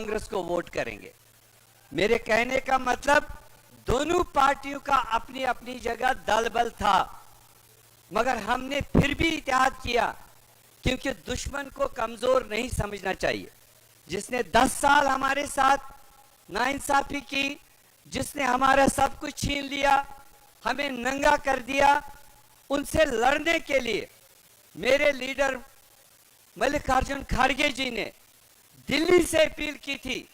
कांग्रेस को वोट करेंगे। मेरे कहने का मतलब दोनों पार्टियों का अपनी अपनी जगह दल बल था, मगर हमने फिर भी इत्तेहाद किया, क्योंकि दुश्मन को कमजोर नहीं समझना चाहिए। जिसने 10 साल हमारे साथ नाइंसाफी की, जिसने हमारा सब कुछ छीन लिया, हमें नंगा कर दिया, उनसे लड़ने के लिए मेरे लीडर मल्लिकार्जुन खड़गे जी ने दिल्ली से अपील की थी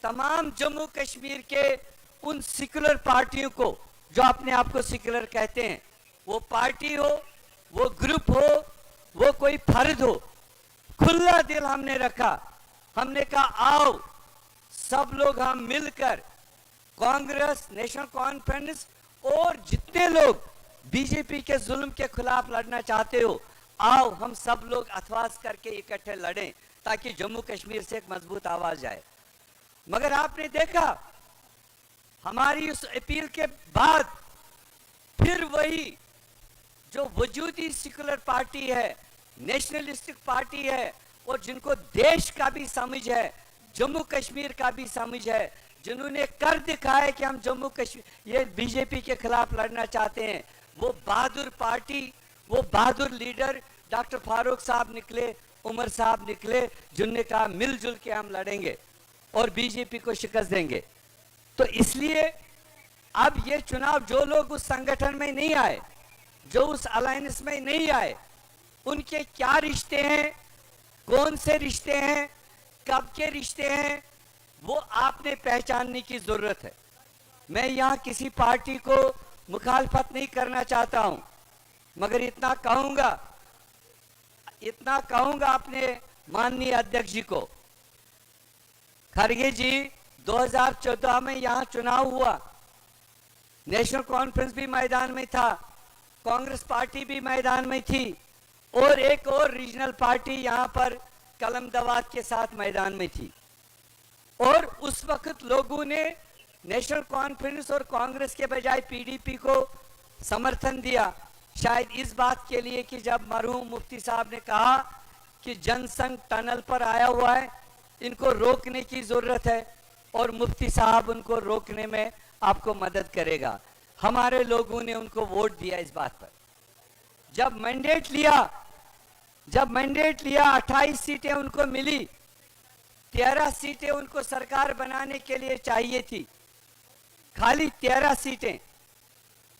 तमाम जम्मू कश्मीर के उन सेक्युलर पार्टियों को जो अपने आप को सेक्युलर कहते हैं, वो पार्टी हो, वो ग्रुप हो, वो कोई फर्द हो, खुला दिल हमने रखा। हमने कहा आओ सब लोग हम मिलकर कांग्रेस, नेशनल कॉन्फ्रेंस और जितने लोग बीजेपी के जुल्म के खिलाफ लड़ना चाहते हो, आओ हम सब लोग अथवास करके इकट्ठे लड़ें ताकि जम्मू कश्मीर से एक मजबूत आवाज आए। मगर आपने देखा हमारी उस अपील के बाद फिर वही जो वजूदी सेक्युलर पार्टी है, नेशनलिस्टिक पार्टी है, और जिनको देश का भी समझ है, जम्मू कश्मीर का भी समझ है, जिन्होंने कर दिखाया कि हम जम्मू कश्मीर ये बीजेपी के खिलाफ लड़ना चाहते हैं, वो बहादुर पार्टी, वो बहादुर लीडर डॉक्टर फारूक साहब निकले, उमर साहब निकले, जिन्होंने कहा मिलजुल के हम लड़ेंगे और बीजेपी को शिकस्त देंगे। तो इसलिए अब ये चुनाव जो लोग उस संगठन में नहीं आए, जो उस अलायंस में नहीं आए, उनके क्या रिश्ते हैं, कौन से रिश्ते हैं, कब के रिश्ते हैं, वो आपने पहचानने की जरूरत है। मैं यहां किसी पार्टी को मुखालफत नहीं करना चाहता हूं, मगर इतना कहूंगा अपने माननीय अध्यक्ष जी को, खड़गे जी 2014 में यहां चुनाव हुआ, नेशनल कॉन्फ्रेंस भी मैदान में था, कांग्रेस पार्टी भी मैदान में थी, और एक और रीजनल पार्टी यहां पर कलमदवात के साथ मैदान में थी। और उस वक्त लोगों ने नेशनल कॉन्फ्रेंस और कांग्रेस के बजाय पीडीपी को समर्थन दिया, शायद इस बात के लिए कि जब मरहूम मुफ्ती साहब ने कहा कि जनसंघ टनल पर आया हुआ है, इनको रोकने की जरूरत है, और मुफ्ती साहब उनको रोकने में आपको मदद करेगा। हमारे लोगों ने उनको वोट दिया इस बात पर। जब मैंडेट लिया 28 सीटें उनको मिली, 13 सीटें उनको सरकार बनाने के लिए चाहिए थी, खाली 13 सीटें,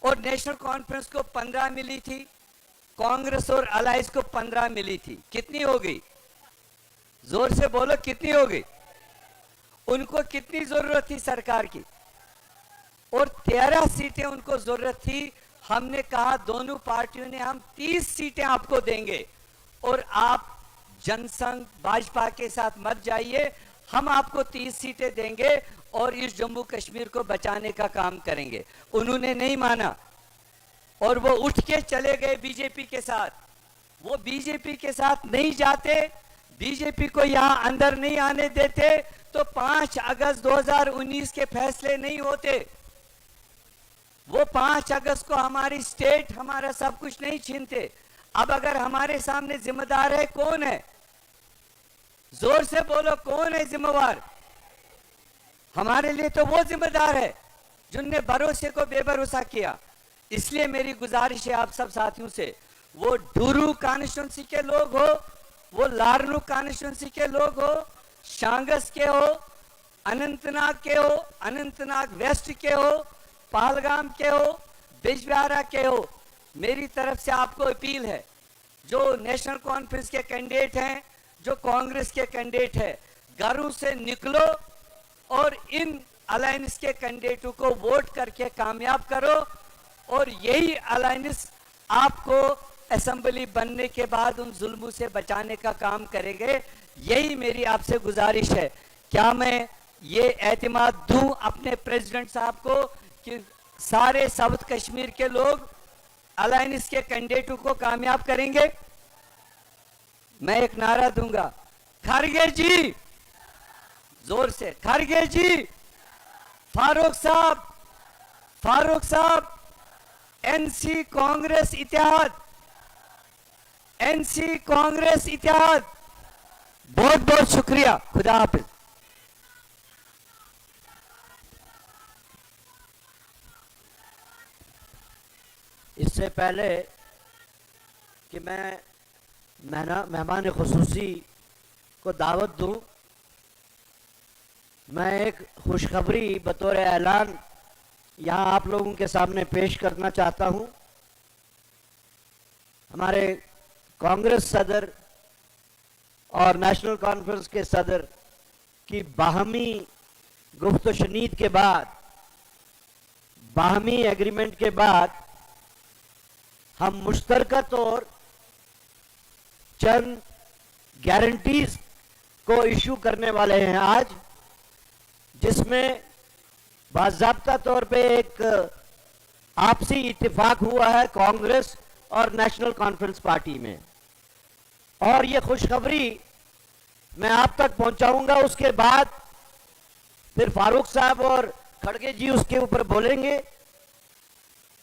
और नेशनल कॉन्फ्रेंस को 15 मिली थी, कांग्रेस और अलायंस को 15 मिली थी। कितनी हो गई? जोर से बोलो, कितनी हो गई? उनको कितनी जरूरत थी सरकार की? और 13 सीटें उनको जरूरत थी। हमने कहा दोनों पार्टियों ने हम 30 सीटें आपको देंगे, और आप जनसंघ भाजपा के साथ मत जाइए, हम आपको 30 सीटें देंगे और इस जम्मू कश्मीर को बचाने का काम करेंगे। उन्होंने नहीं माना और वो उठ के चले गए बीजेपी के साथ। वो बीजेपी के साथ नहीं जाते, बीजेपी को यहां अंदर नहीं आने देते, तो 5 अगस्त 2019 के फैसले नहीं होते। वो 5 अगस्त को हमारी स्टेट, हमारा सब कुछ नहीं छीनते। अब अगर हमारे सामने जिम्मेदार है, कौन है? जोर से बोलो, कौन है जिम्मेवार? हमारे लिए तो वो जिम्मेदार है जिनने भरोसे को बेभरोसा किया। इसलिए मेरी गुजारिश है आप सब साथियों से, वो डूरू कॉन्स्टिट्यूंसी के लोग हो, वो लारनू कॉन्स्टिट्यूंसी के लोग हो, शांगस के हो, अनंतनाग के हो, अनंतनाग वेस्ट के हो, पहलगाम के हो, बिजबिहारा के हो, मेरी तरफ से आपको अपील है, जो नेशनल कॉन्फ्रेंस के कैंडिडेट हैं, जो कांग्रेस के कैंडिडेट है, घरों से निकलो और इन अलायंस के कैंडिडेटों को वोट करके कामयाब करो, और यही अलायंस आपको असेंबली बनने के बाद उन जुल्मों से बचाने का काम करेंगे। यही मेरी आपसे गुजारिश है। क्या मैं ये एतमाद दूं अपने प्रेसिडेंट साहब को कि सारे साउथ कश्मीर के लोग अलायंस के कैंडिडेटों को कामयाब करेंगे? मैं एक नारा दूंगा, खड़गे जी, जोर से, खड़गे जी, फारूक साहब, एनसी कांग्रेस इत्तेहाद, एनसी कांग्रेस इत्तेहाद। बहुत बहुत शुक्रिया। खुदा हाफिज। इससे पहले कि मैं मेहमान खुसूसी को दावत दूं, मैं एक खुशखबरी बतौर ऐलान यहाँ आप लोगों के सामने पेश करना चाहता हूँ। हमारे कांग्रेस सदर और नेशनल कॉन्फ्रेंस के सदर की बाहमी गुफ्त शनीद के बाद, बाहमी एग्रीमेंट के बाद हम मुश्तरका तौर चंद गारंटीज को इशू करने वाले हैं आज, जिसमें बाज़ाब्ता तौर पे एक आपसी इत्तेफाक हुआ है कांग्रेस और नेशनल कॉन्फ्रेंस पार्टी में, और ये खुशखबरी मैं आप तक पहुंचाऊंगा। उसके बाद फिर फारूक साहब और खड़गे जी उसके ऊपर बोलेंगे।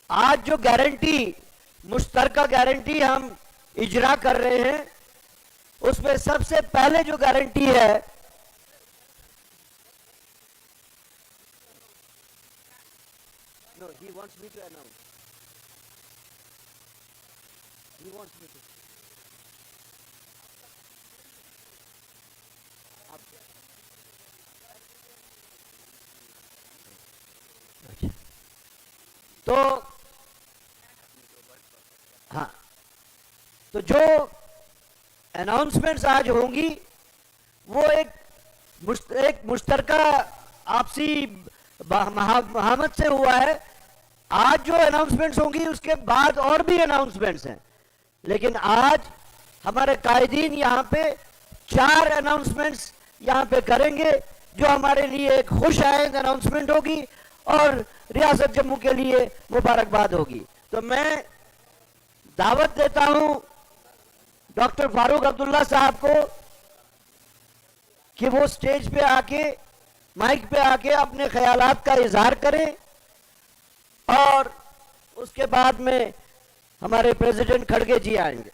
आज जो गारंटी, मुश्तरका गारंटी हम इजरा कर रहे हैं, उसमें सबसे पहले जो गारंटी है he wants me to announce. He wants me to. तो हाँ, तो जो अनाउंसमेंट्स आज होंगी वो एक मुश्तरका आपसी महामत से हुआ है। आज जो अनाउंसमेंट्स होंगी उसके बाद और भी अनाउंसमेंट्स हैं, लेकिन आज हमारे कायदीन यहाँ पे 4 अनाउंसमेंट्स यहाँ पे करेंगे, जो हमारे लिए एक खुश आइंद अनाउंसमेंट होगी और रियासत जम्मू के लिए मुबारकबाद होगी। तो मैं दावत देता हूं डॉक्टर फारूक अब्दुल्ला साहब को कि वो स्टेज पे आके, माइक पे आके अपने ख्यालात का इजहार करें, और उसके बाद में हमारे प्रेसिडेंट खड़गे जी आएंगे।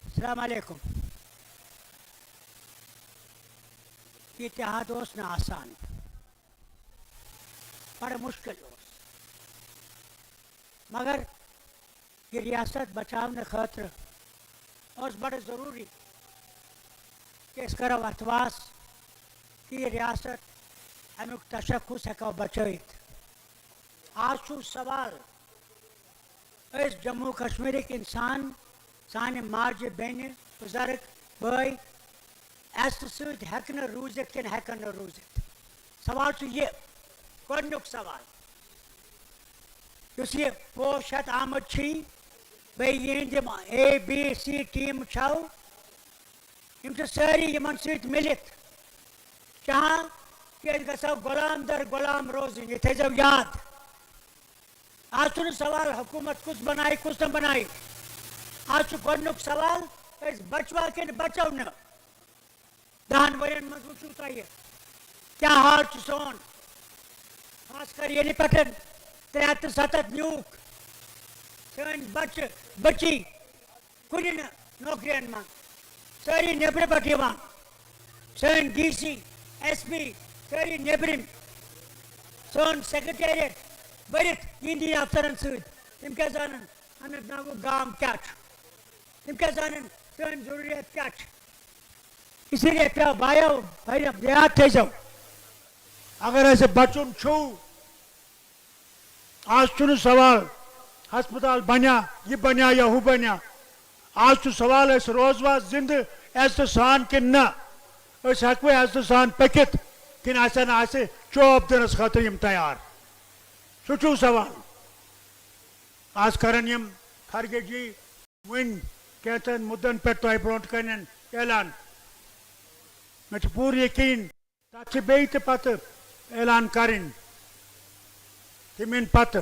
अस्सलाम वालेकुम। इत्तेहाद ओस न आसान, बड़ा मुश्किल ओस, मगर ये रियासत बचाने खातिर और बड़ा ज़रूरी कि इस कर वतवास कि ये रियासत अमुक तशक्कुस हेको बचैत। आज छू सवाल इस जम्मू कश्मीर के इंसान साने मार्ज बेन बुजुर्ग भाई सद हेन रूजित कि हेकन रूजित। सवाल ये गोनुक सवाल उस ये पोशत आमद बे ABC टीम छो यम सारी इन मिलित चाह कि गो गुलाम दर गुलाम रोजन। ये थो याद, आज सवाल हुकूमत कुछ बनाई कुछ न बनाई, आज गोनुक सवाल बचवा कि बचो न। 10 वर्यन मज वो तुह क्या हाल सोन, खास कर ये पे 73 न्यूक सन बच बची कुन नौकरियन मन सारी नेबर पे सन DC SP सारी नेबरिम, सोन सेक्रेटेरिएट बरित इंदी अफसरन सम क्या जान अनंतनाग गाम क्या, तम क्या जान सन जरूरियत क्या। इसलिए क्या भाइयों भाई याद थे जाओ, अगर ऐसे बचुन छू आज चुन सवाल हस्पताल बनिया ये बनिया या हु बनिया, आज चु सवाल ऐसे रोजवार जिंद ऐसे सान कि न हकवे ऐसे सान पकित कि ऐसे चौब दिनस खातर यम तैयार सू सवाल। आज करन यम खड़गे जी वन कहते मुद्दन पे तह ब्रोट कर ऐलान, मे पूर यकीन तथ बे पत ऐलान करें तमिन पत,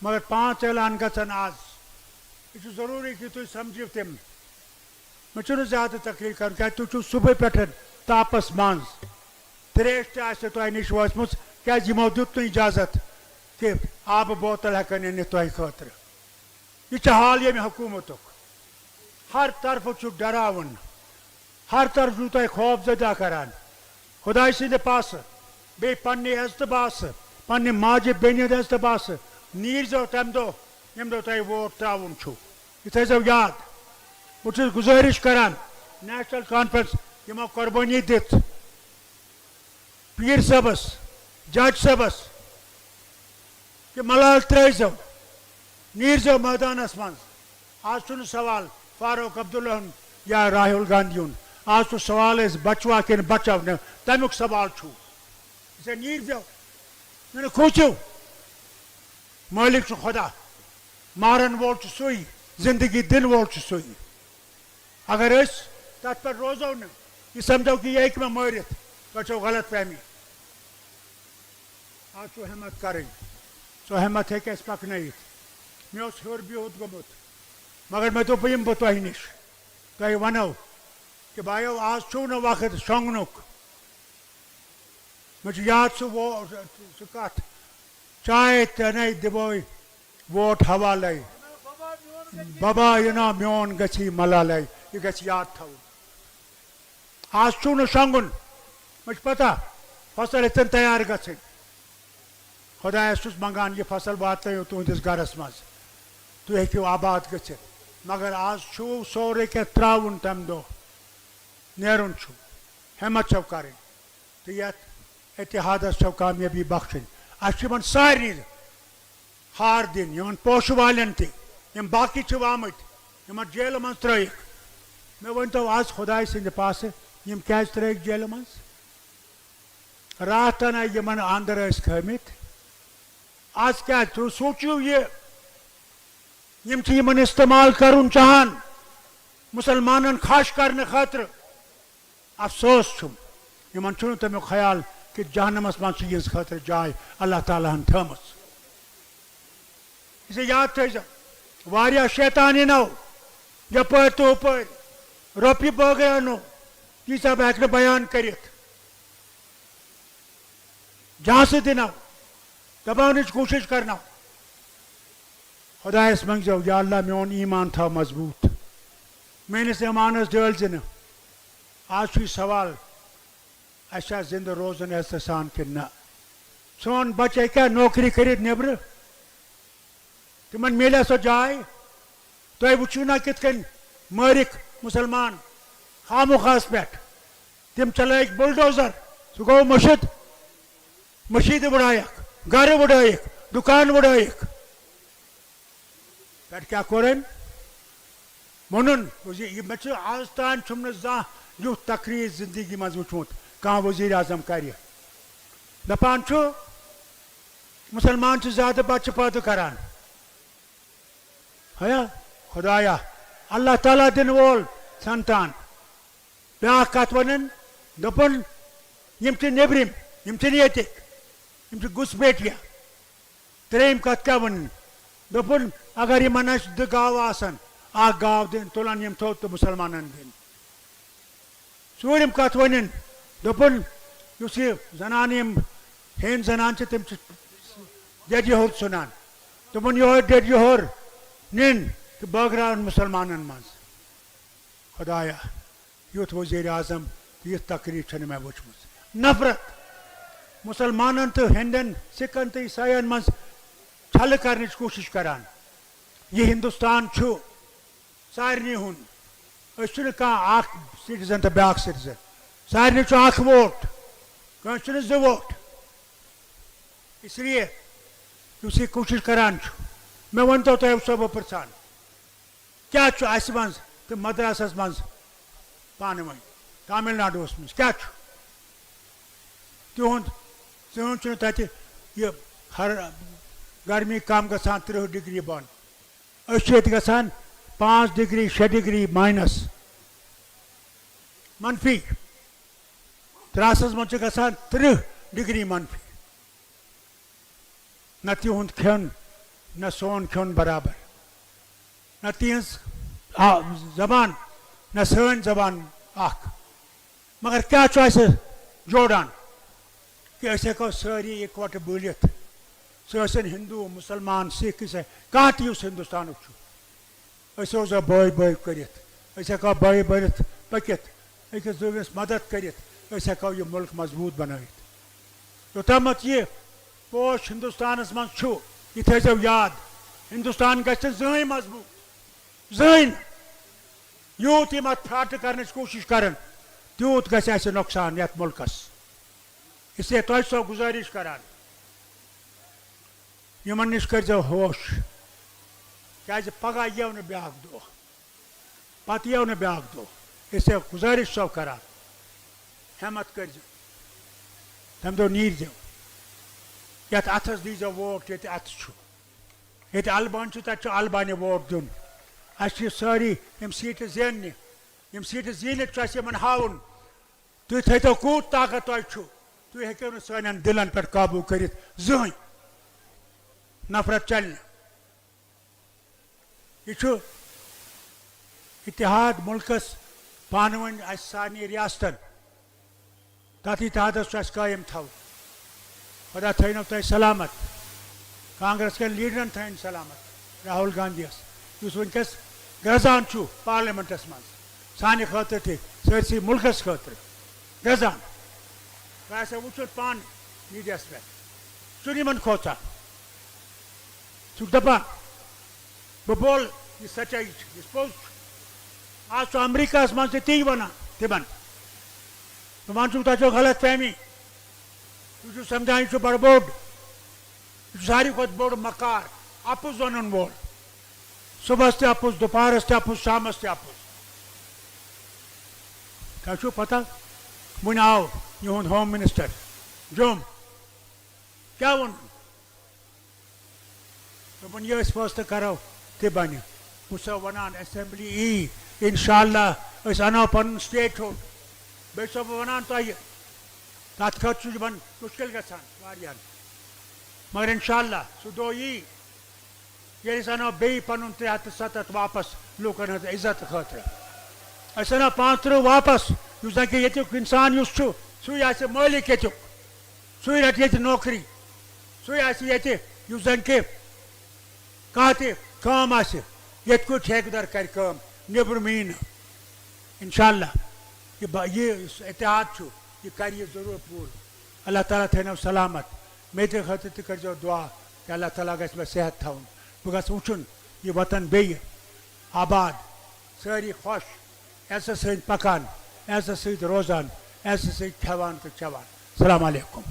मगर 5 ऐलान गन आज। यह जरूरी कि तुम समझो तम। मे ज्यादा तकलीफ कर क्या तुम सुबह पे तापस मज त्रेश तुह नश वचम क्या यमो दुत इजाजत कि आब बोतल हेकन अनित तोह खतर यह हाल ये हुकूमत हर तरफ डरावन हर तरफ तुम खौफ जदा करान खुदा सद पास बे पन्ने इज्तबास पन्ने माजे बेन इज्तबास नीरजो तम दो यम दो तुम वोट त्रावन यह थो याद बहुत गुजारिश करान नेशनल कॉन्फ्रेंस यमो कुर्बानी दित पीर सबस जज सबस कि मलाल त्रो नीरजो मैदानस मज आज चुन सवाल फारूक अब्दुल्ला या राहुल गांधी आज तो सवाल बचवा कि बचाव न तमुक सवाल इसे नीरजो मैंने खोचो मालिक खुदा मारन वोल सोई जिंदगी दिन वोल सोई अगर तथ पर रोजो न यह समझो कि यह मे मारित गो गलत फहमी आज हिम्मत कर सो हिम्मत हे पकन मे हर बिहुत गोमुत मगर मे दोप यम बह तुह नश तुह वनो कि भाइयों आज छो न वक्त शोंगनुक मे याद सह कत चाय तन दिबो वोट हवाले बाबा यह ना मोन गि मलाले यह गि याद थवन आज छो न शोंगुन मे पता फसल हेतन तैयार गन खुदायस मंगान यह फसल वातो तुहस गरस मज तुम हेको आबाद गि मगर आज छो सोरे क्या त्रावन तम दो नेरुन हिम्मत छो कर तो ये इतिहादस छो कामयाबी बख्शन अन सारे हार दिन इन पोश वालन तम बाकी आमत इन जेल मज त्रक मे वन तो आज खुदा सद पास यम क्या त्रक जेल मज रात तन इन अंदर खमित आज क्या तु सोचो ये यम इस्तेमाल कर चाहान मुसलमान खाश करने खातर अफसोस इन तमुक ख्याल कि जहनमस मज यह खतर जाय अल्लाह ताला थम इसे याद थो वारिया शैतान नो यपर तो ऊपर रोपि बग अनो तीसा बह हेक बयान कर झांस दिनो दबान कोशिश करना खुदायस मंगो या अल्लाह मोन ईमान था मजबूत मेनिस ईमानस डलजन आज सवाल अशा जिंद रोजन एहसान कि न सोन बच्चे क्या नौकरी कर नबर तिमन मिले सो जाय तुम वो ना कित मारिक मुसलमान खामुखास पे तम चलैक बुलडोजर सह गो मशीद उड़ायक घर उड़ायक दुकान उड़ायक पे क्या कोरन वोन मे आज तान जा यु तकरीर जिंदगी मज वुचमुत कह वजीर आजम कर दपान मुसलमान ज्यादा बच्चे पैदा करान हया खुदाया अल्लाह ताला दिन वोल संतान ब्या कत वन दोपन यम नबरिम यम यम घुसपैठिया त्रेम कत क्या वन दोपन अगर इन द गाव आसन आ गाव दिन तुलान यम थो तो मुसलमान दिन चूरम कत वन दोपन युस जनान यम हेन जनान तम डेड योर सुनान दोपन योर डेड योर निन तो बगरान मुसलमान मज खुदाया युथ वजीर आजम यह तकरीर मे वुचम नफरत मुसलमान तो हिंदन सिखन तो ईसाइन मज छल कर कोशिश करान यह हिंदुस्तान सारे हुन कह सिटीजन तो ब्या सिटीजन सारे वोट कस जो वोट इसलिए यह कोशिश करान मे वन तो तुम सब पृछान क्या अस मज तो मद्रासस मज पान वन तमिलनाडु मज क्या तुंद तुम तत यह हर गर्मी कम गसान 30 डिग्री बन गसान 5 डिग्री 6 डिग्री माइनस मनफी त्रासस मज गसान 30 डिग्री मनफी न तिहुंद खेन न सोन खेन बराबर न तिहज जबान न सन जबान मगर क्या जोड़ान कि हेको सारी इकवट बुलित सह हिंदू मुसलमान सिख ईसाई कह तुस हिंदुस्तान असो बय बय कर हेको बय बरित पकित अकिस दुगस मदद कर हेको यह मुल्क मजबूत बनवित योतमत यह पोश हिंदुस्तान मं यह थो याद हिंदुस्तान गि जन मजबूत जन यूत यम अत फ्राट कर कोशिश कर तूत गि नुकसान ये मुल्कस इसलिए तुम सो गुजारिश करान यमन नश कर होश क्या पगह यव न ब्या दह पत यव न ब्या दह इसलिए गुजारिश सो करान हिम्मत कर तम दो नीर दो ये अथस दीजो वोट ये अथ ये अलबान तक अलबान वोट दिन अस सारी यम सीट जेन यम सीट जीनित हावन तुम थो कूत ताकत तुम तुम हेको न सन दिलन पे काबू कर जहन नफरत चल यह इतिहाद मुल्कस पानवन सानी रियासतन तथ इतिहादस कायम थव खुदा थो तुम सलामत कांग्रेस के लीडरन थन सलामत राहुल गांधी वनकस गजान पार्लियामेंटस मं सानि खतर थे सरसी मुल्कस खतर गजान वह वो पान मीडियास पे सुन खोचा दपान बह बोल यह सच्चाई यह पोज आज अमरीका मं ती वन तिमन वन तुम गलत फहमी तुम समझान बड़ बोड़ सारी खुद बोड़ मकार अपुज वन वोल सुबह अपुज दोपहरस अपुज शामस अपुज क्या पता वन आव यूं होम मिनिस्टर जुम क्या वो दोपन यह फैसला करो तह बन बह वन असेंबली इंशाअल्लाह अनो पन स्टेट हुड बे वन तुम तथ खत मुश्किल गसान मगर इंशाअल्लाह सह दो ये अनो बे पन 370 वापस लूकन हज इज्जत खतर अस अनो 35 वापस जन कि ये इंसान सह मालिक ये सह रट ये नौकरी सह ये जन कि कह तम ये कुछ ठेकेदार कर नबर मीन इंशाअल्लाह यह इतिहाद यह कर जरूर पूर अल्लाह ताला थो सलामत मे खतर तह कर दुआ कि अल्लाह ताला गि मे सेहत थवन बह गस वुन यह वतन बे आबाद सारी खुश ऐसा सत पकान ऐसा सत रोजान ऐसा सत खेवान तो चवान अस्सलाम वालेकुम।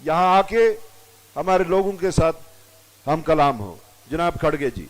यहाँ आके हमारे लोगों के साथ हम कलाम हो। जनाब खड़गे जी।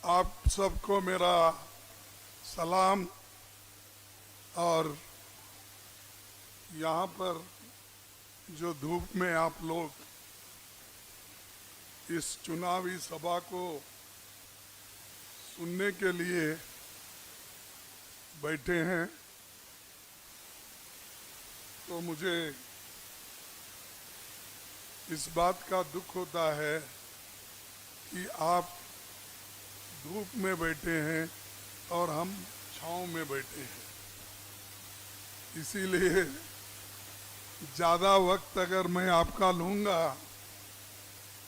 आप सबको मेरा सलाम। और यहाँ पर जो धूप में आप लोग इस चुनावी सभा को सुनने के लिए बैठे हैं, तो मुझे इस बात का दुख होता है कि आप धूप में बैठे हैं और हम छांव में बैठे हैं। इसीलिए ज़्यादा वक्त अगर मैं आपका लूँगा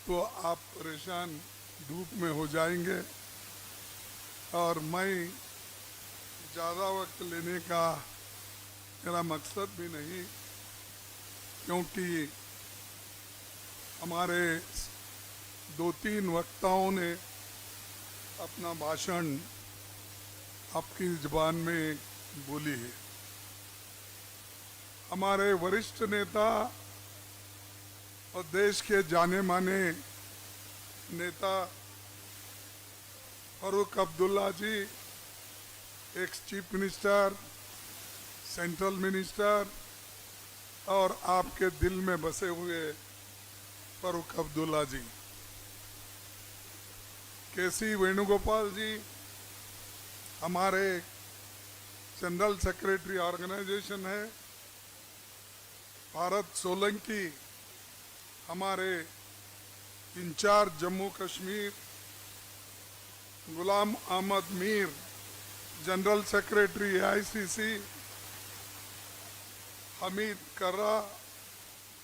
तो आप परेशान धूप में हो जाएंगे, और मैं ज़्यादा वक्त लेने का मेरा मकसद भी नहीं, क्योंकि हमारे 2-3 वक्ताओं ने अपना भाषण आपकी जुबान में बोली है। हमारे वरिष्ठ नेता और देश के जाने माने नेता Farooq Abdullah ji, ex chief minister, central minister, और आपके दिल में बसे हुए फारूक अब्दुल्ला जी, केसी वेणुगोपाल जी, हमारे जनरल सेक्रेटरी ऑर्गेनाइजेशन है, भारत सोलंकी हमारे incharge Jammu Kashmir, Ghulam Ahmad Mir general secretary AICC, Hamid Karra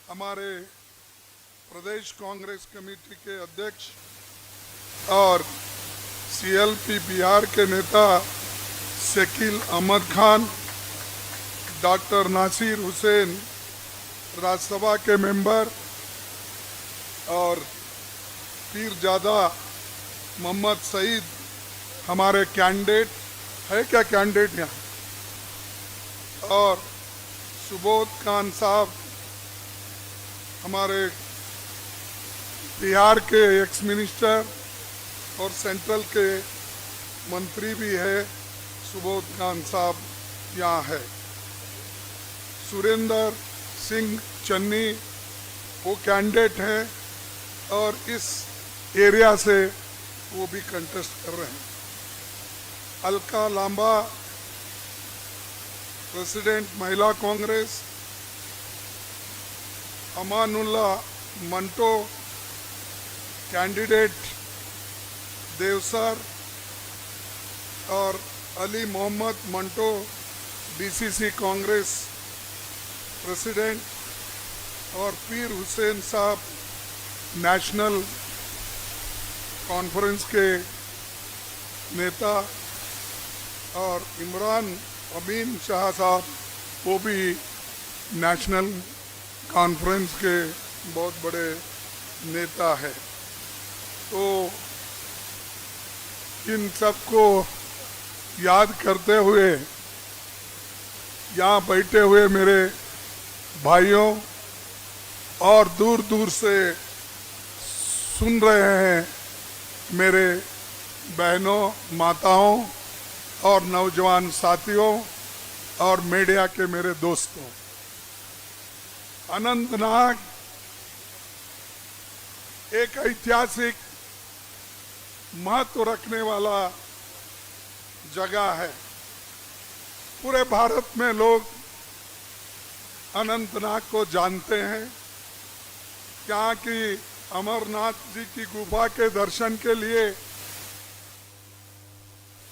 हमारे प्रदेश कांग्रेस कमेटी के अध्यक्ष, और CLP बिहार के नेता शकील अहमद खान, डॉक्टर नासिर हुसैन राज्यसभा के मेंबर, और पीरजादा मोहम्मद सईद हमारे कैंडिडेट है, क्या कैंडिडेट यहाँ, और सुबोध खान साहब हमारे बिहार के एक्स मिनिस्टर और सेंट्रल के मंत्री भी है, सुबोध खान साहब यहाँ है। सुरेंद्र सिंह चन्नी वो कैंडिडेट हैं और इस एरिया से वो भी कंटेस्ट कर रहे हैं। अलका लांबा प्रेसिडेंट महिला कांग्रेस, अमानुल्ला मंटो कैंडिडेट देवसर, और अली मोहम्मद मंटो DCC कांग्रेस प्रेसिडेंट, और पीर हुसैन साहब नेशनल कॉन्फ्रेंस के नेता, और इमरान अमीन शाह साहब वो भी नेशनल कॉन्फ्रेंस के बहुत बड़े नेता है। तो इन सबको याद करते हुए यहाँ बैठे हुए मेरे भाइयों और दूर दूर से सुन रहे हैं मेरे बहनों, माताओं और नौजवान साथियों और मीडिया के मेरे दोस्तों, अनंतनाग एक ऐतिहासिक महत्व रखने वाला जगह है। पूरे भारत में लोग अनंतनाग को जानते हैं, यहाँ की अमरनाथ जी की गुफा के दर्शन के लिए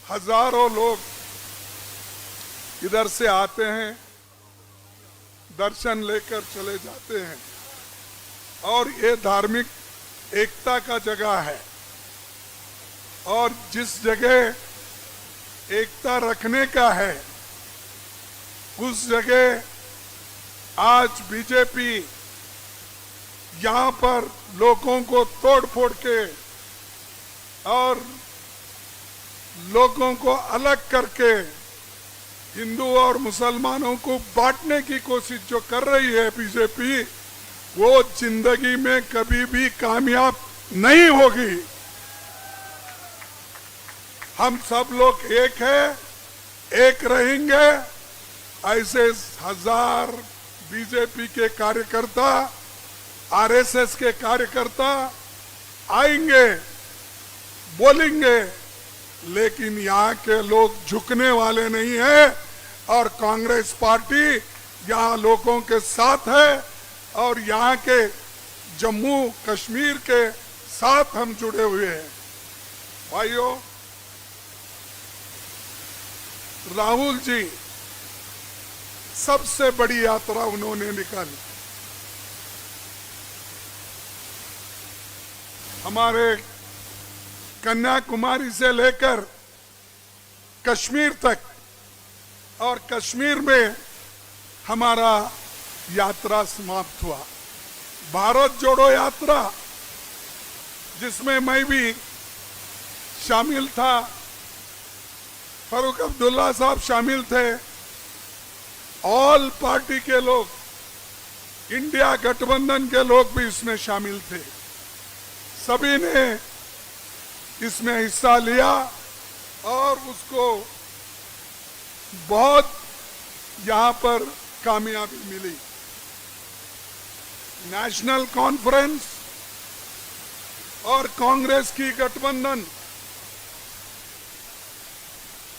हजारों लोग इधर से आते हैं, दर्शन लेकर चले जाते हैं, और ये धार्मिक एकता का जगह है। और जिस जगह एकता रखने का है उस जगह आज बीजेपी यहाँ पर लोगों को तोड़ फोड़ के और लोगों को अलग करके हिंदू और मुसलमानों को बांटने की कोशिश जो कर रही है बीजेपी, वो जिंदगी में कभी भी कामयाब नहीं होगी। हम सब लोग एक हैं, एक रहेंगे ऐसे हजार बीजेपी के कार्यकर्ता, आरएसएस के कार्यकर्ता आएंगे, बोलेंगे, लेकिन यहाँ के लोग झुकने वाले नहीं है। और कांग्रेस पार्टी यहाँ लोगों के साथ है और यहाँ के जम्मू कश्मीर के साथ हम जुड़े हुए हैं। भाइयों, राहुल जी सबसे बड़ी यात्रा उन्होंने निकाली। हमारे कन्याकुमारी से लेकर कश्मीर तक, और कश्मीर में हमारा यात्रा समाप्त हुआ। भारत जोड़ो यात्रा, जिसमें मैं भी शामिल था, फारूक अब्दुल्ला साहब शामिल थे, ऑल पार्टी के लोग, इंडिया गठबंधन के लोग भी इसमें शामिल थे। सभी ने इसमें हिस्सा लिया और उसको बहुत यहाँ पर कामयाबी मिली। नेशनल कॉन्फ्रेंस और कांग्रेस की गठबंधन,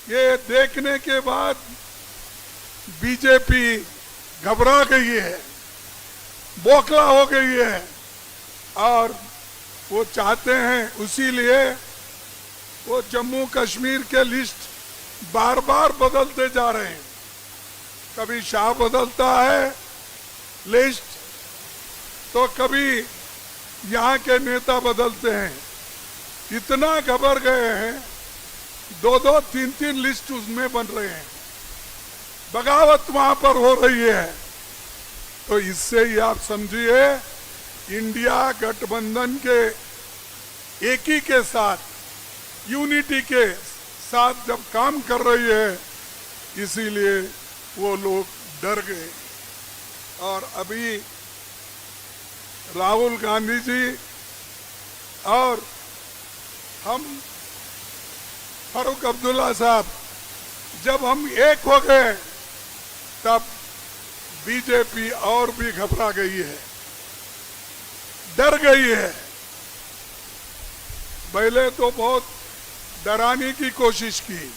ये देखने के बाद बीजेपी घबरा गई है, बौखला हो गई है और वो चाहते हैं, उसीलिए वो जम्मू कश्मीर के लिस्ट बार बार बदलते जा रहे हैं। कभी शाह बदलता है लिस्ट, तो कभी यहाँ के नेता बदलते हैं। इतना घबर गए हैं, दो दो तीन तीन लिस्ट उसमें बन रहे हैं, बगावत वहां पर हो रही है। तो इससे ही आप समझिए, इंडिया गठबंधन के एक ही के साथ, यूनिटी के साथ जब काम कर रही है, इसीलिए वो लोग डर गए। और अभी राहुल गांधी जी और हम फारूक अब्दुल्ला साहब, जब हम एक हो गए, तब बीजेपी और भी घबरा गई है, डर गई है। पहले तो बहुत डराने की कोशिश की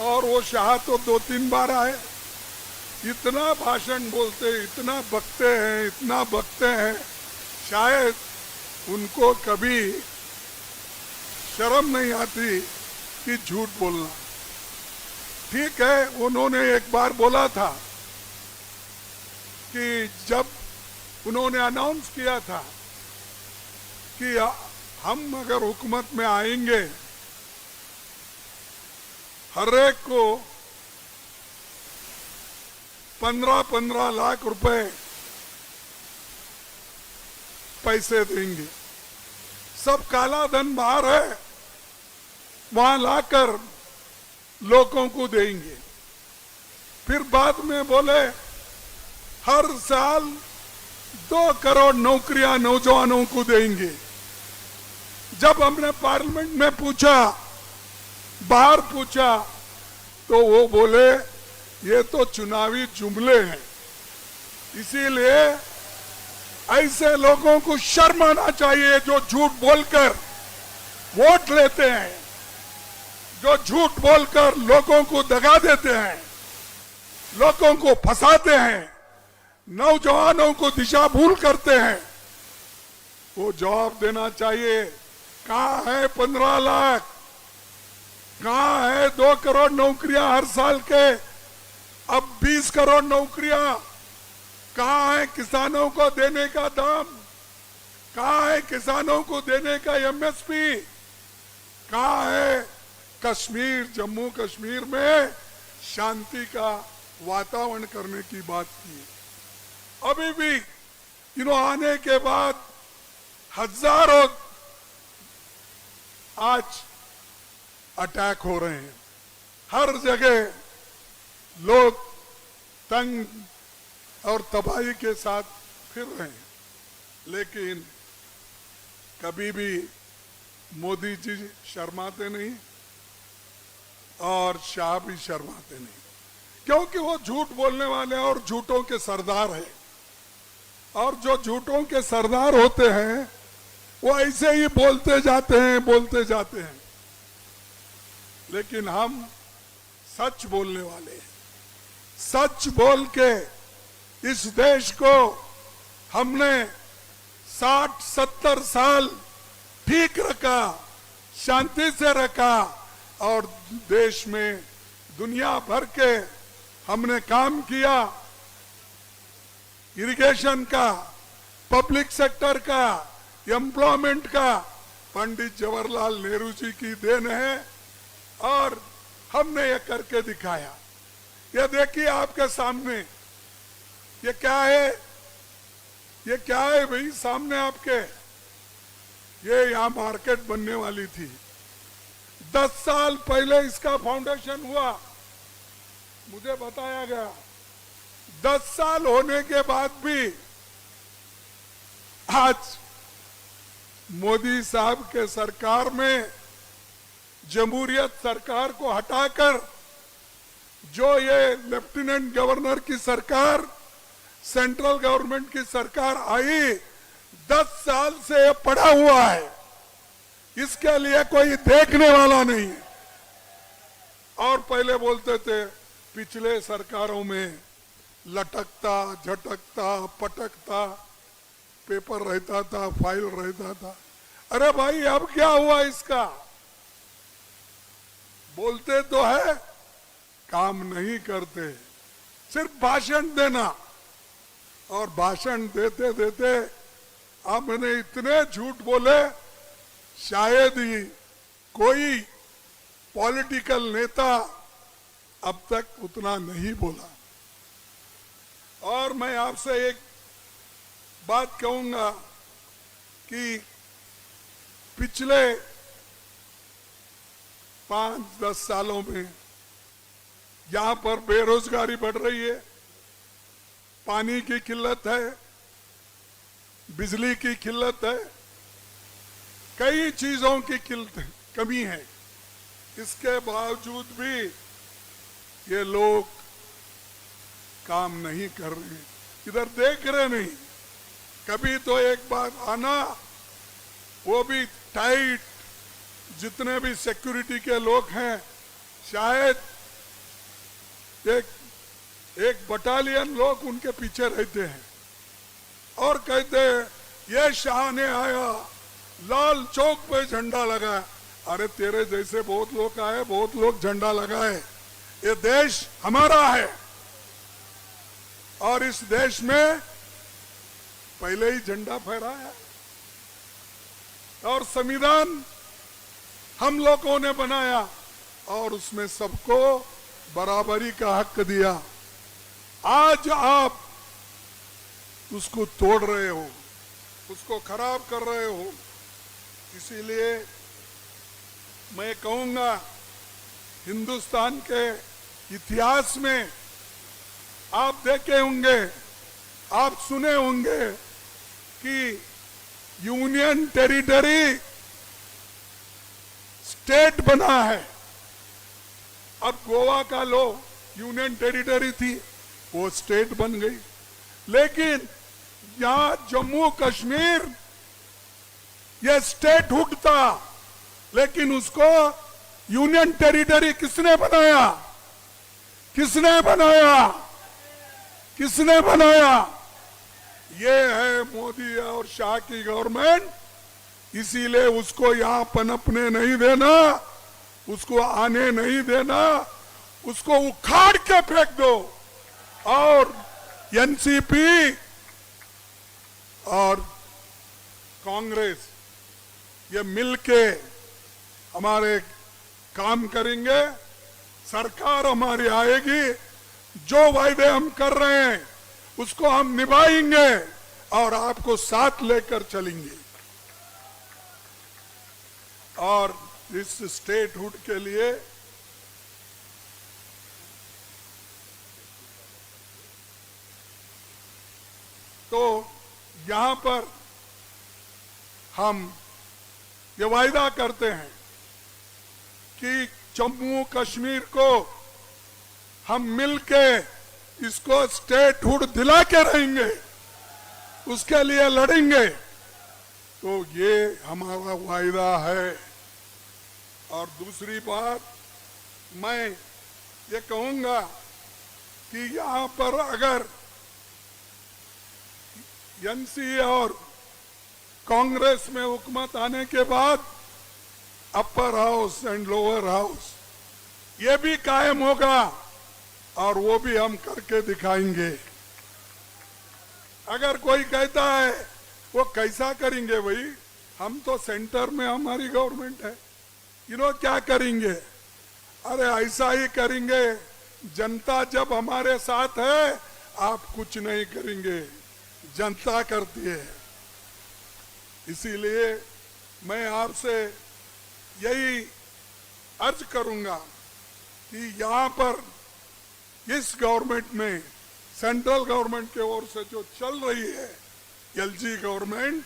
और वो शाह तो 2-3 बार आए, इतना भाषण बोलते, इतना बकते हैं, इतना बकते हैं, शायद उनको कभी शर्म नहीं आती कि झूठ बोलना। ठीक है, उन्होंने एक बार बोला था कि जब उन्होंने अनाउंस किया था कि हम अगर हुकूमत में आएंगे, हर एक को 15-15 लाख रुपए पैसे देंगे, सब काला धन बाहर है, वहां लाकर लोगों को देंगे। फिर बाद में बोले हर साल 2 करोड़ नौकरियां नौजवानों को देंगे। जब हमने पार्लियामेंट में पूछा, बाहर पूछा, तो वो बोले ये तो चुनावी जुमले हैं। इसीलिए ऐसे लोगों को शर्म आना चाहिए जो झूठ बोलकर वोट लेते हैं, जो झूठ बोलकर लोगों को दगा देते हैं, लोगों को फंसाते हैं, नौजवानों को दिशा भूल करते हैं। वो जवाब देना चाहिए, कहां है 15 लाख, कहां है 2 करोड़ नौकरियां हर साल के, अब 20 करोड़ नौकरियां, कहां है किसानों को देने का दाम, कहां है किसानों को देने का एमएसपी, कहां है कश्मीर, जम्मू कश्मीर में शांति का वातावरण करने की बात की। अभी भी आने के बाद हजारों आज अटैक हो रहे हैं, हर जगह लोग तंग और तबाही के साथ फिर रहे हैं। लेकिन कभी भी मोदी जी शर्माते नहीं और शाह भी शर्माते नहीं। क्योंकि वो झूठ बोलने वाले और झूठों के सरदार हैं, और जो झूठों के सरदार होते हैं वो ऐसे ही बोलते जाते हैं। लेकिन हम सच बोलने वाले हैं। सच बोल के इस देश को हमने 60-70 साल ठीक रखा, शांति से रखा, और देश में दुनिया भर के हमने काम किया। इरिगेशन का, पब्लिक सेक्टर का, एम्प्लॉयमेंट का पंडित जवाहरलाल नेहरू जी की देन है, और हमने ये करके दिखाया। ये देखिए आपके सामने, ये क्या है? ये क्या है भाई सामने आपके? ये यहाँ मार्केट बनने वाली थी। 10 साल पहले इसका फाउंडेशन हुआ, मुझे बताया गया। 10 साल होने के बाद भी आज मोदी साहब के सरकार में जमहूरियत सरकार को हटाकर जो ये लेफ्टिनेंट गवर्नर की सरकार, सेंट्रल गवर्नमेंट की सरकार आई, 10 साल से ये पड़ा हुआ है। इसके लिए कोई देखने वाला नहीं है। और पहले बोलते थे पिछले सरकारों में लटकता, झटकता, पटकता पेपर रहता था, फाइल रहता था। अरे भाई अब क्या हुआ इसका? बोलते तो है, काम नहीं करते, सिर्फ भाषण देना। और भाषण देते देते अब मैंने इतने झूठ बोले, शायद ही कोई पॉलिटिकल नेता अब तक उतना नहीं बोला। और मैं आपसे एक बात कहूंगा कि पिछले 5-10 सालों में यहां पर बेरोजगारी बढ़ रही है, पानी की किल्लत है, बिजली की किल्लत है, कई चीजों की कमी है। इसके बावजूद भी ये लोग काम नहीं कर रहे, इधर देख रहे नहीं। कभी तो एक बार आना, वो भी टाइट, जितने भी सिक्योरिटी के लोग हैं शायद एक बटालियन लोग उनके पीछे रहते हैं, और कहते हैं ये शाह ने आया, लाल चौक पे झंडा लगाया। अरे तेरे जैसे बहुत लोग आए, बहुत लोग झंडा लगाए। ये देश हमारा है, और इस देश में पहले ही झंडा फहराया, और संविधान हम लोगों ने बनाया, और उसमें सबको बराबरी का हक दिया। आज आप उसको तोड़ रहे हो, उसको खराब कर रहे हो। इसीलिए मैं कहूंगा, हिंदुस्तान के इतिहास में आप देखे होंगे, आप सुने होंगे कि यूनियन टेरिटरी स्टेट बना है। अब गोवा का लो यूनियन टेरिटरी थी, वो स्टेट बन गई। लेकिन यहां जम्मू कश्मीर ये स्टेटहुड था, लेकिन उसको यूनियन टेरिटरी किसने बनाया? किसने बनाया? किसने बनाया? ये है मोदी और शाह की गवर्नमेंट। इसीलिए उसको यहां पनपने नहीं देना, उसको आने नहीं देना, उसको उखाड़ के फेंक दो। और एनसीपी और कांग्रेस ये मिलके हमारे काम करेंगे, सरकार हमारी आएगी, जो वायदे हम कर रहे हैं उसको हम निभाएंगे और आपको साथ लेकर चलेंगे। और इस स्टेटहुड के लिए तो यहां पर हम ये वायदा करते हैं कि जम्मू कश्मीर को हम मिलके इसको स्टेटहुड दिला के रहेंगे, उसके लिए लड़ेंगे। तो ये हमारा वायदा है। और दूसरी बात, मैं ये कहूंगा कि यहां पर अगर एनसीए और कांग्रेस में हुकूमत आने के बाद upper house and lower house ये भी कायम होगा, और वो भी हम करके दिखाएंगे। अगर कोई कहता है वो कैसा करेंगे भाई, हम तो सेंटर में हमारी गवर्नमेंट है, क्या करेंगे? अरे ऐसा ही करेंगे, जनता जब हमारे साथ है आप कुछ नहीं करेंगे, जनता करती है। इसीलिए मैं आपसे यही अर्ज करूंगा कि यहाँ पर इस गवर्नमेंट में, सेंट्रल गवर्नमेंट के ओर से जो चल रही है एलजी गवर्नमेंट,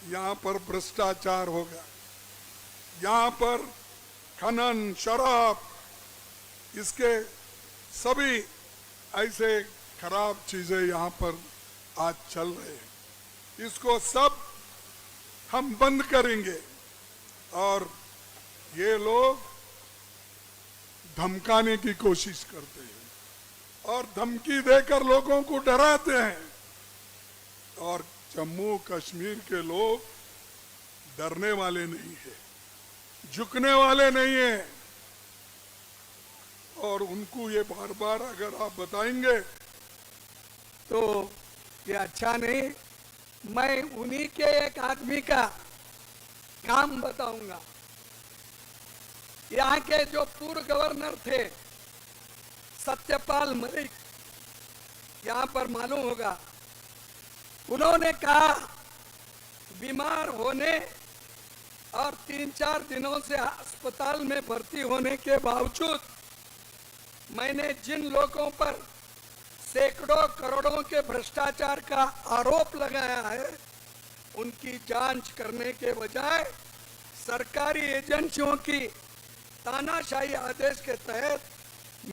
यहाँ पर भ्रष्टाचार होगा, यहाँ पर खनन, शराब, इसके सभी ऐसे खराब चीजें यहाँ पर आज चल रहे हैं, इसको सब हम बंद करेंगे। और ये लोग धमकाने की कोशिश करते हैं और धमकी देकर लोगों को डराते हैं, और जम्मू कश्मीर के लोग डरने वाले नहीं है, झुकने वाले नहीं है। और उनको ये बार बार अगर आप बताएंगे तो ये अच्छा नहीं। मैं उन्हीं के एक आदमी का काम बताऊंगा। यहाँ के जो पूर्व गवर्नर थे सत्यपाल मलिक, यहाँ पर मालूम होगा, उन्होंने कहा बीमार होने और 3-4 दिनों से अस्पताल में भर्ती होने के बावजूद मैंने जिन लोगों पर सैकड़ों करोड़ों के भ्रष्टाचार का आरोप लगाया है, उनकी जांच करने के बजाय सरकारी एजेंसियों की तानाशाही आदेश के तहत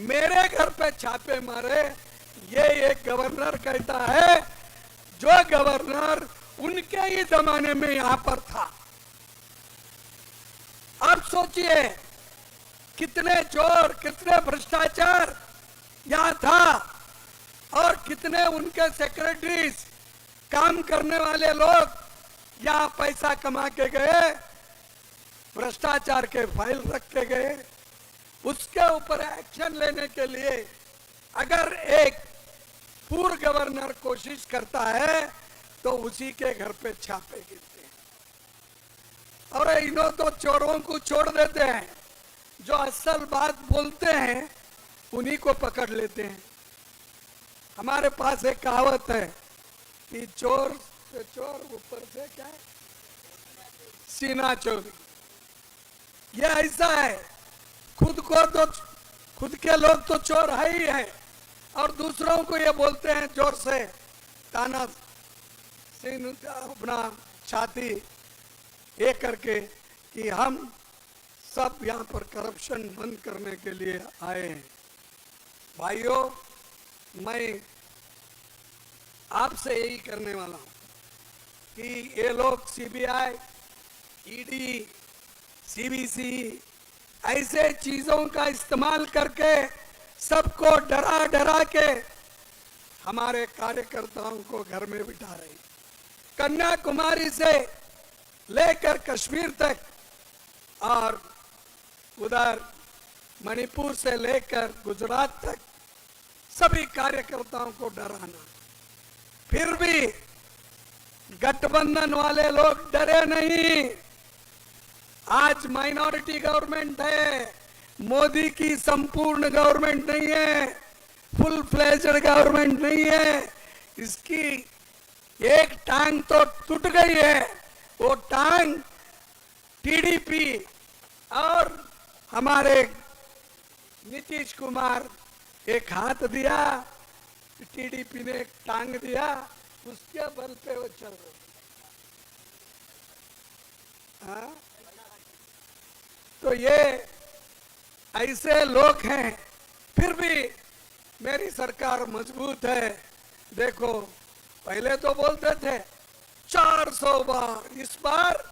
मेरे घर पे छापे मारे। ये एक गवर्नर कहता है, जो गवर्नर उनके ही जमाने में यहाँ पर था। अब सोचिए कितने चोर, कितने भ्रष्टाचार यहाँ था, और कितने उनके सेक्रेटरीज, काम करने वाले लोग यहाँ पैसा कमा के गए, भ्रष्टाचार के फाइल रख के गए। उसके ऊपर एक्शन लेने के लिए अगर एक पूर्व गवर्नर कोशिश करता है तो उसी के घर पे छापे गिरते हैं। और इन्हों तो चोरों को छोड़ देते हैं, जो असल बात बोलते हैं उन्हीं को पकड़ लेते हैं। हमारे पास एक कहावत है कि चोर से चोर, ऊपर से क्या है, सीना चोरी। ये ऐसा है, खुद के लोग तो चोर है ही है, और दूसरों को ये बोलते हैं जोर से ताना अपना छाती ये करके कि हम सब यहाँ पर करप्शन बंद करने के लिए आए हैं। भाइयों, मैं आपसे यही करने वाला हूँ कि ये लोग सीबीआई, ईडी, सीबीसी ऐसे चीजों का इस्तेमाल करके सबको डरा डरा के हमारे कार्यकर्ताओं को घर में बिठा रही। कन्याकुमारी से लेकर कश्मीर तक और उधर मणिपुर से लेकर गुजरात तक सभी कार्यकर्ताओं को डराना। फिर भी गठबंधन वाले लोग डरे नहीं। आज माइनॉरिटी गवर्नमेंट है, मोदी की संपूर्ण गवर्नमेंट नहीं है, फुल फ्लेज्ड गवर्नमेंट नहीं है। इसकी एक टांग तो टूट गई है, वो टांग टीडीपी और हमारे नीतीश कुमार एक हाथ दिया, टीडीपी ने एक टांग दिया, उसके बल पे वो चल रहे। हाँ? तो ये ऐसे लोग हैं फिर भी मेरी सरकार मजबूत है। देखो, पहले तो बोलते थे 400 बार, इस बार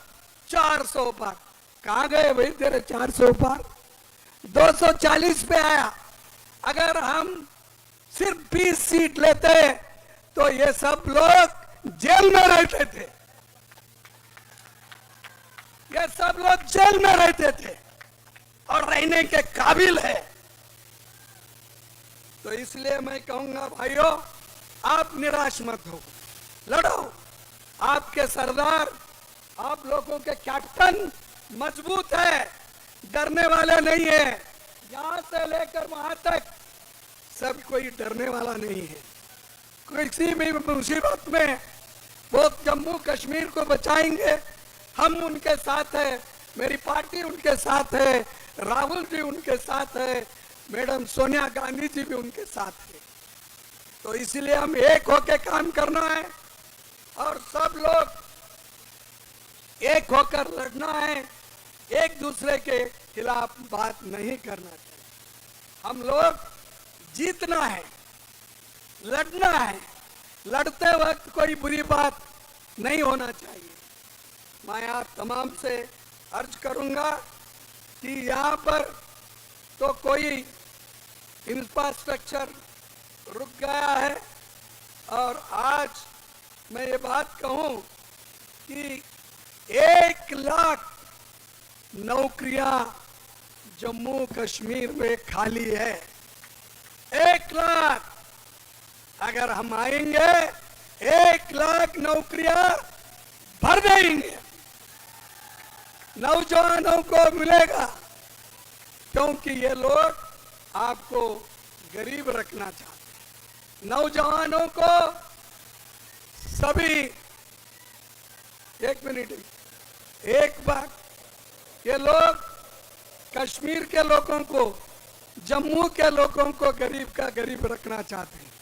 400 बार। कहां गए भाई तेरे 400 बार? 240 पे आया। अगर हम सिर्फ 20 सीट लेते तो ये सब लोग जेल में रहते थे, ये सब लोग जेल में रहते थे और रहने के काबिल है। तो इसलिए मैं कहूंगा भाइयों, आप निराश मत हो, लड़ो। आपके सरदार, आप लोगों के कैप्टन मजबूत है, डरने वाले नहीं है। यहां से लेकर वहां तक सब कोई डरने वाला नहीं है। किसी भी मुसीबत में वो जम्मू कश्मीर को बचाएंगे, हम उनके साथ है, मेरी पार्टी उनके साथ है, राहुल जी उनके साथ है, मैडम सोनिया गांधी जी भी उनके साथ है। तो इसलिए हम एक होकर काम करना है और सब लोग एक होकर लड़ना है, एक दूसरे के खिलाफ बात नहीं करना चाहिए। हम लोग जीतना है, लड़ना है, लड़ते वक्त कोई बुरी बात नहीं होना चाहिए। मैं आप तमाम से अर्ज करूंगा कि यहाँ पर तो कोई इंफ्रास्ट्रक्चर रुक गया है और आज मैं ये बात कहूं कि 1 लाख नौकरियां जम्मू कश्मीर में खाली है। 1 लाख, अगर हम आएंगे 1 लाख नौकरियां भर देंगे, नौजवानों को मिलेगा, क्योंकि ये लोग आपको गरीब रखना चाहते हैं। नौजवानों को सभी, एक मिनट, एक बात, ये लोग कश्मीर के लोगों को, जम्मू के लोगों को गरीब का गरीब रखना चाहते हैं।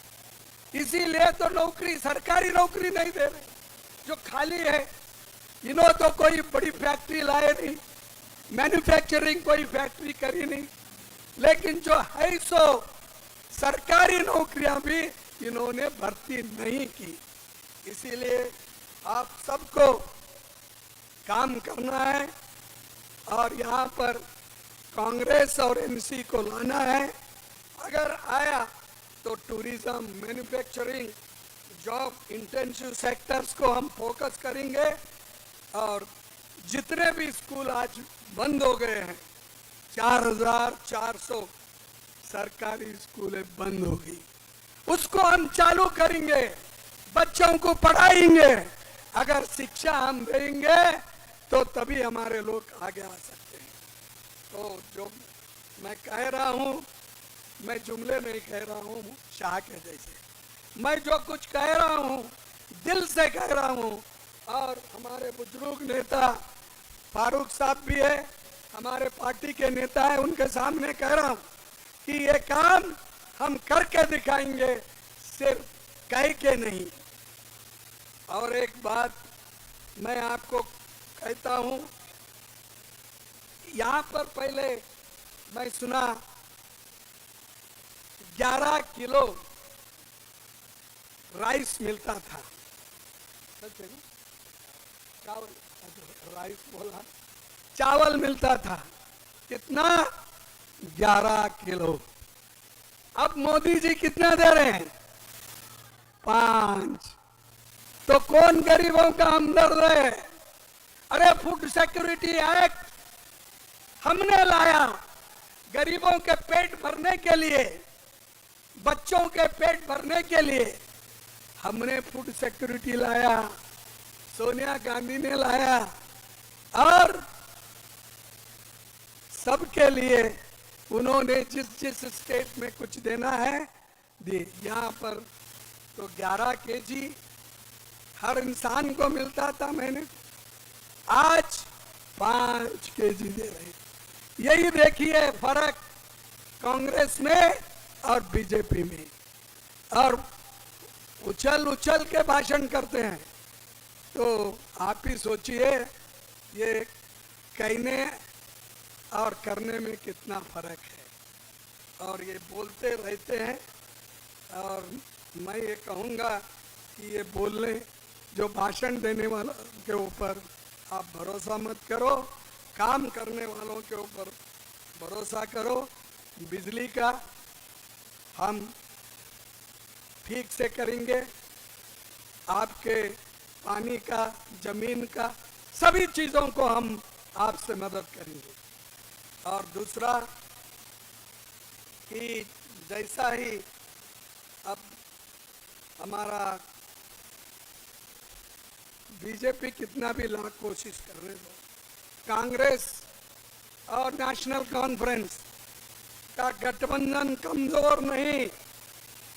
इसीलिए तो नौकरी, सरकारी नौकरी नहीं दे रहे, जो खाली है। इन्होंने तो कोई बड़ी फैक्ट्री लाए नहीं, मैन्युफैक्चरिंग कोई फैक्ट्री करी नहीं, लेकिन जो है सो सरकारी नौकरियां भी इन्होंने भर्ती नहीं की। इसीलिए आप सबको काम करना है और यहाँ पर कांग्रेस और एनसी को लाना है। अगर आया तो tourism, manufacturing, job intensive sectors को हम फोकस करेंगे और जितने भी स्कूल आज बंद हो गए हैं, 4400 सरकारी स्कूलें बंद हो गई, उसको हम चालू करेंगे, बच्चों को पढ़ाएंगे। अगर शिक्षा हम देंगे तो तभी हमारे लोग आगे आ सकते हैं। तो जो मैं कह रहा हूं, मैं जुमले नहीं कह रहा हूं शाह के जैसे, मैं जो कुछ कह रहा हूं दिल से कह रहा हूं। और हमारे बुजुर्ग नेता फारूक साहब भी है, हमारे पार्टी के नेता है, उनके सामने कह रहा हूं कि ये काम हम करके दिखाएंगे, सिर्फ कह के नहीं। और एक बात मैं आपको कहता हूं, यहां पर पहले मैं सुना 11 किलो राइस मिलता था, चावल, राइस बोला, चावल मिलता था, कितना? 11 किलो। अब मोदी जी कितना दे रहे हैं? 5। तो कौन गरीबों का हमदर्द है? अरे फूड सिक्योरिटी एक्ट हमने लाया गरीबों के पेट भरने के लिए, बच्चों के पेट भरने के लिए हमने फूड सिक्योरिटी लाया, सोनिया गांधी ने लाया और सबके लिए उन्होंने जिस जिस स्टेट में कुछ देना है दिए। यहाँ पर तो 11 केजी हर इंसान को मिलता था, मैंने आज 5 केजी दे रहे। यही देखिए फर्क कांग्रेस में और बीजेपी में। और उछल उछल के भाषण करते हैं, तो आप ही सोचिए ये कहने और करने में कितना फर्क है। और ये बोलते रहते हैं। और मैं ये कहूँगा कि ये बोलने जो भाषण देने वालों के ऊपर आप भरोसा मत करो, काम करने वालों के ऊपर भरोसा करो। बिजली का हम ठीक से करेंगे, आपके पानी का, जमीन का, सभी चीज़ों को हम आपसे मदद करेंगे। और दूसरा कि जैसा ही अब हमारा बीजेपी कितना भी लाख कोशिश करने दो, कांग्रेस और नेशनल कॉन्फ्रेंस का गठबंधन कमजोर नहीं,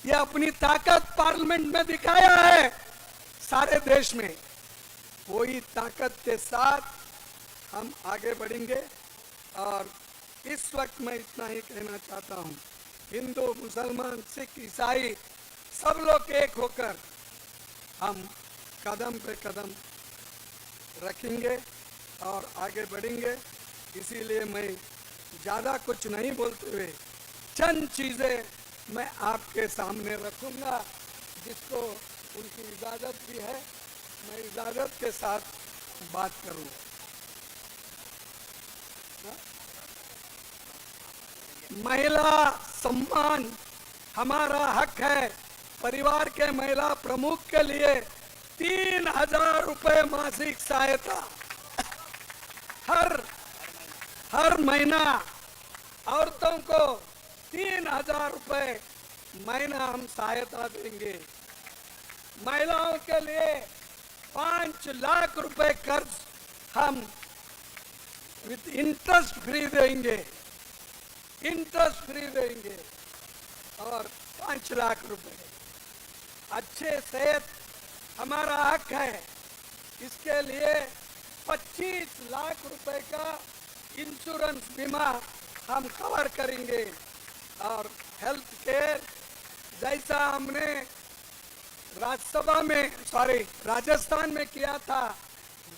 ये अपनी ताकत पार्लियामेंट में दिखाया है सारे देश में। वही ताकत के साथ हम आगे बढ़ेंगे। और इस वक्त मैं इतना ही कहना चाहता हूँ, हिंदू, मुसलमान, सिख, ईसाई सब लोग एक होकर हम कदम पे कदम रखेंगे और आगे बढ़ेंगे। इसीलिए मैं ज़्यादा कुछ नहीं बोलते हुए चंद चीज़ें मैं आपके सामने रखूंगा, जिसको उनकी इजाज़त भी है, मैं इजाज़त के साथ बात करूंगा। महिला सम्मान हमारा हक है। परिवार के महिला प्रमुख के लिए 3000 रुपए मासिक सहायता हर महीना, औरतों को 3000 रुपए महीना हम सहायता देंगे। महिलाओं के लिए 5 लाख रुपए कर्ज हम विद इंटरेस्ट फ्री देंगे, और 5 लाख रुपए। अच्छे सेहत हमारा हक है, इसके लिए 25 लाख रुपए का इंश्योरेंस बीमा हम कवर करेंगे। और हेल्थ केयर जैसा हमने राजस्थान में किया था,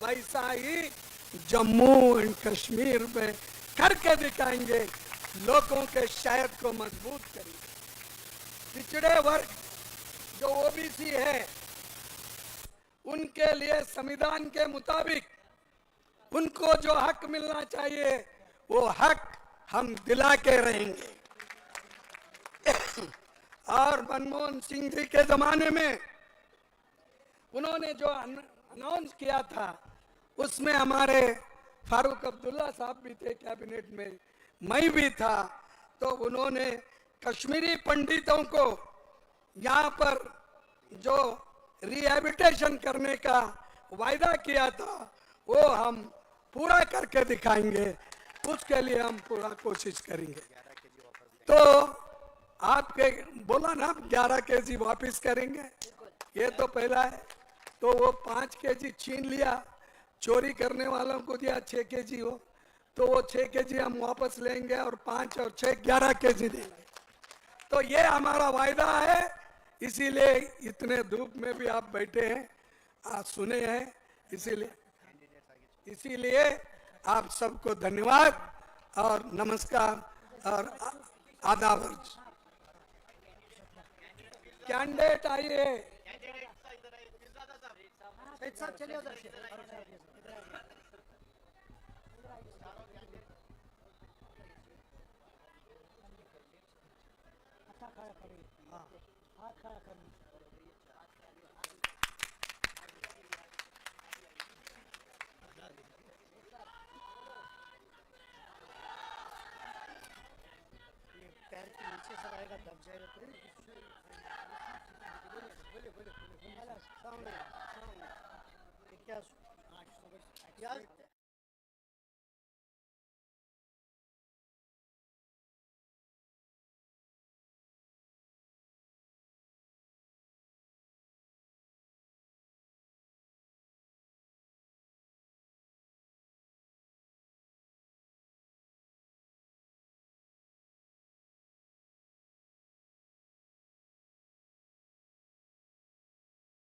वैसा ही जम्मू एंड कश्मीर में करके दिखाएंगे, लोगों के शहर को मजबूत करेंगे। पिछड़े वर्ग जो ओबीसी है, उनके लिए संविधान के मुताबिक उनको जो हक मिलना चाहिए वो हक हम दिला के रहेंगे। और मनमोहन सिंह जी के जमाने में उन्होंने जो अनाउंस किया था, उसमें हमारे फारूक अब्दुल्ला साहब भी थे कैबिनेट में, मैं भी था। तो उन्होंने कश्मीरी पंडितों को यहाँ पर जो रिहैबिलिटेशन करने का वायदा किया था, वो हम पूरा करके दिखाएंगे। उसके लिए हम पूरा कोशिश करेंगे। तो आपके बोला ना 11 केजी वापस करेंगे, ये तो पहला है। तो वो 5 केजी छीन लिया, चोरी करने वालों को दिया 6 केजी हो, तो वो 6 केजी हम वापस लेंगे और 5 और 6 11 केजी देंगे। तो ये हमारा वायदा है। इसीलिए इतने धूप में भी आप बैठे हैं, आज सुने हैं। इसीलिए आप सबको धन्यवाद और नमस्कार और आदाब। कैंडिडेट आइए। चलिए उधर से। पैर के नीचे से आएगा, दब जाएगा तो बोले सामने क्या